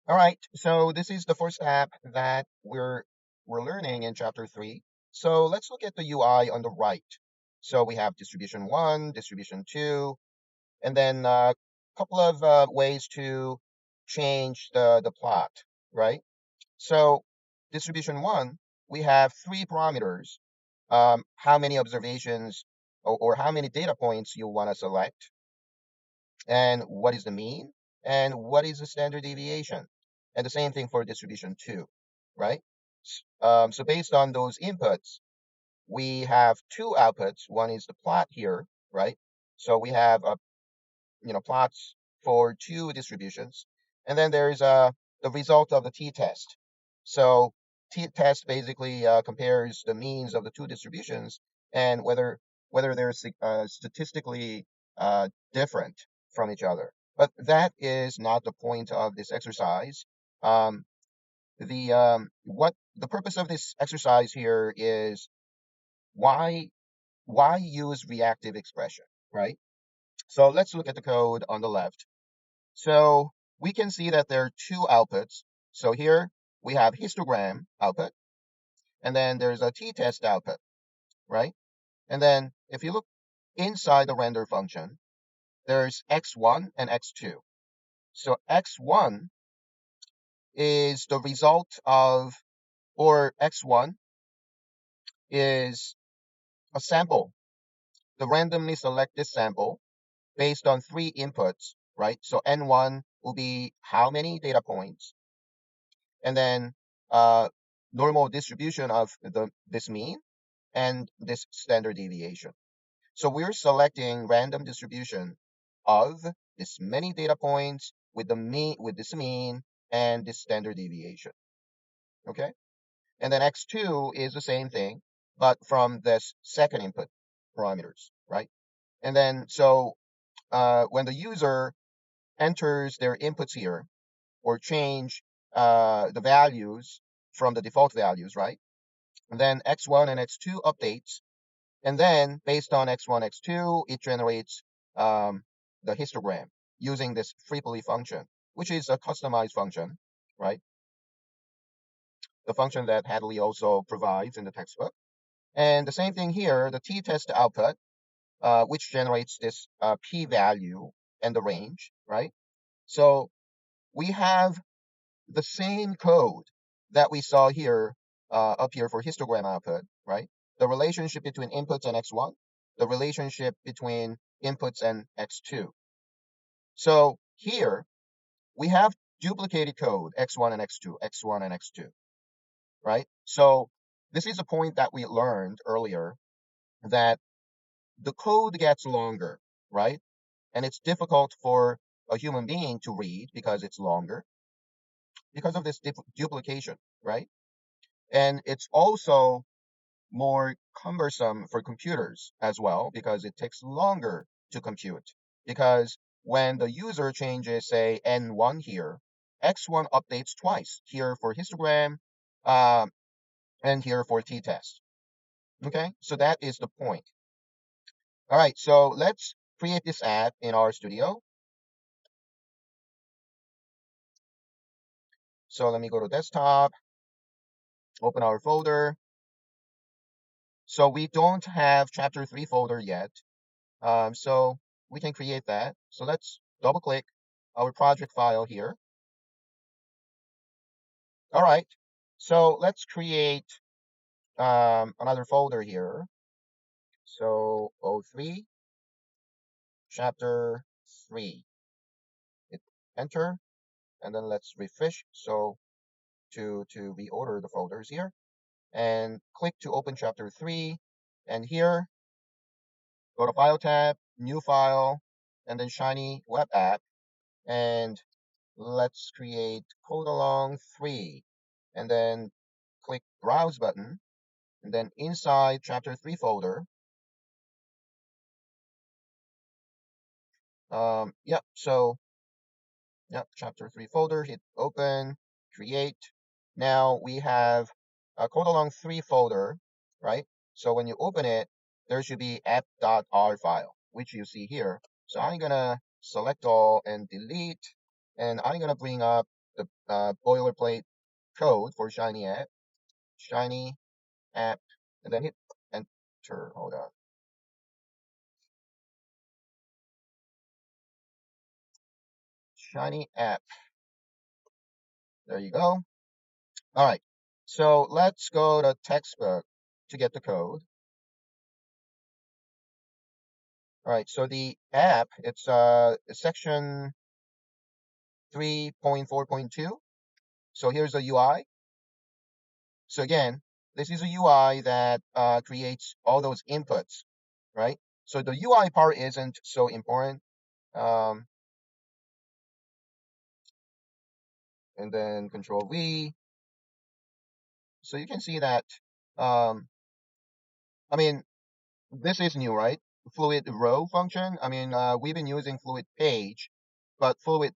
All right, so this is the first app that we're learning in chapter 3. So let's look at the UI on the right. So we have distribution 1, distribution 2, and then a couple of ways to change the plot, right? So distribution 1, we have three parameters. How many observations or how many data points you want to select, and what is the mean, and what is the standard deviation. And the same thing for distribution 2, right? So based on those inputs, we have two outputs. One is the plot here, right? So we have plots for two distributions, and then there's the result of the t-test. So t-test basically compares the means of the two distributions and whether they're statistically different from each other. But that is not the point of this exercise. Um, what the purpose of this exercise here is why use reactive expression, right? So let's look at the code on the left. So we can see that there are two outputs. So here we have histogram output, and then there's a t-test output, right? And then if you look inside the render function, there's x1 and x2. So x1 is the result of, or x1 is a sample. The randomly select this sample based on three inputs, right? So n1 will be how many data points, and then uh, normal distribution of this mean and this standard deviation. So we're selecting random distribution of this many data points with the mean, with this mean and this standard deviation. Okay, and then x2 is the same thing, but from this second input parameters, right? And then so when the user enters their inputs here or change the values from the default values, right? And then x1 and x2 updates. And then based on x1, x2, it generates the histogram using this frequently function, which is a customized function, right? The function that Hadley also provides in the textbook. And the same thing here, the t-test output, which generates this p-value and the range, right? So we have the same code that we saw here up here for histogram output, right? The relationship between inputs and x1, the relationship between inputs and x2. So here we have duplicated code x1 and x2, x1 and x2, right? So this is a point that we learned earlier, that the code gets longer, right? And it's difficult for a human being to read because it's longer because of this duplication, right? And it's also more cumbersome for computers as well because it takes longer to compute. Because when the user changes, say, N1 here, X1 updates twice, here for histogram um, and here for t-test. Okay, so that is the point. All right, so let's create this app in our studio. So let me go to desktop, open our folder. So we don't have chapter 3 folder yet. So we can create that. So let's double click our project file here. All right. So let's create another folder here. So O3, chapter 3. Hit enter, and then let's refresh. So to reorder the folders here, and click to open chapter 3. And here, go to File tab, New File, and then Shiny Web App. And let's create code along 3, and then click Browse button, and then inside chapter 3 folder, chapter 3 folder, hit open, create. Now we have a code along 3 folder, right? So when you open it, there should be app.r file, which you see here. So I'm gonna select all and delete, and I'm gonna bring up the boilerplate code for Shiny app, and then hit enter. Hold on. Shiny app. There you go. All right. So let's go to textbook to get the code. All right. So the app, it's section 3.4.2. So here's the UI. So again, this is a UI that creates all those inputs, right? So the UI part isn't so important. Um, and then Control V. So you can see that. Um, I mean, this is new, right? Fluid row function. I mean, we've been using fluid page, but fluid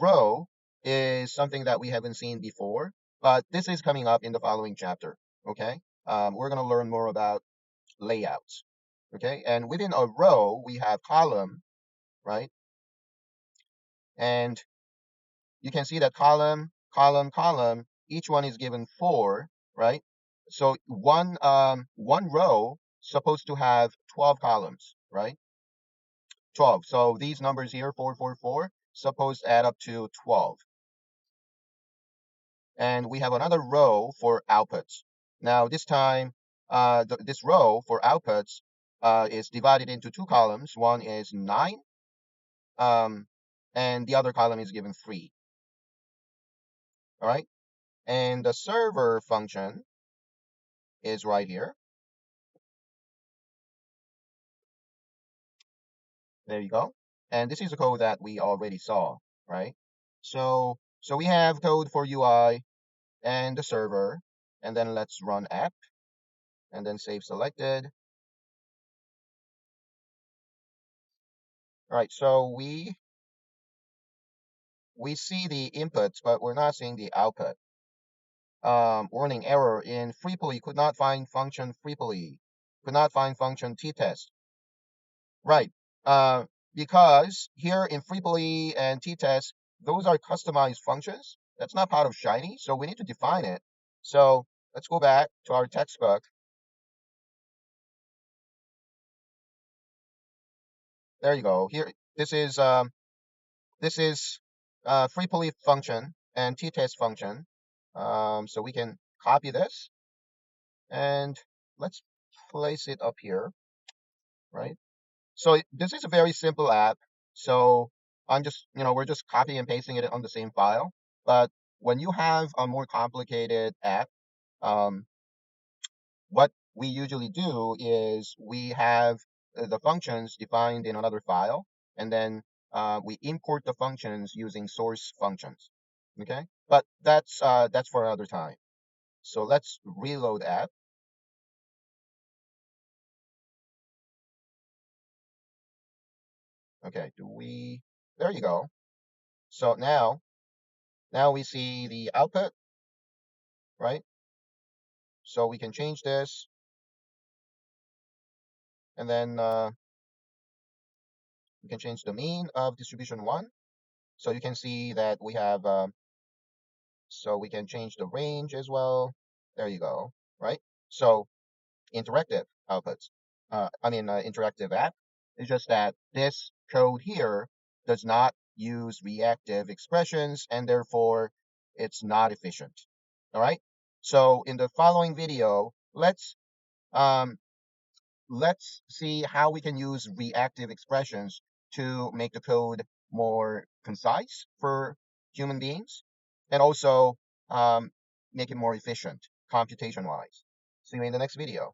row is something that we haven't seen before. But this is coming up in the following chapter. Okay, we're gonna learn more about layouts. Okay, and within a row we have column, right? And you can see that column, column, column. Each one is given 4, right? So one row supposed to have 12 columns, right? 12. So these numbers here, 4, 4, 4, supposed to add up to 12. And we have another row for outputs. Now this time, this row for outputs is divided into 2 columns. One is 9, um, and the other column is given 3. All right. And the server function is right here. There you go. And this is a code that we already saw, right? So we have code for UI and the server, and then let's run app and then save selected. All right, so we see the inputs, but we're not seeing the output. Warning error in FreePoly, could not find function FreePoly, could not find function t-test. Right. Uh, because here in FreePoly and t-test, those are customized functions. That's not part of Shiny, so we need to define it. So let's go back to our textbook. There you go. Here, this is FreePoly function and t-test function. So we can copy this and let's place it up here, right? So this is a very simple app. So I'm just, we're just copying and pasting it on the same file. But when you have a more complicated app, um, what we usually do is we have the functions defined in another file, and then we import the functions using source functions. Okay, but that's for another time. So let's reload app. Okay, do we? There you go. So now we see the output, right? So we can change this, and then we can change the mean of distribution 1. So you can see that we have, so we can change the range as well. There you go, right? So interactive outputs, interactive app. It's just that this code here does not use reactive expressions, and therefore it's not efficient. All right. So in the following video, um, let's see how we can use reactive expressions to make the code more concise for human beings and also make it more efficient computation wise. See you in the next video.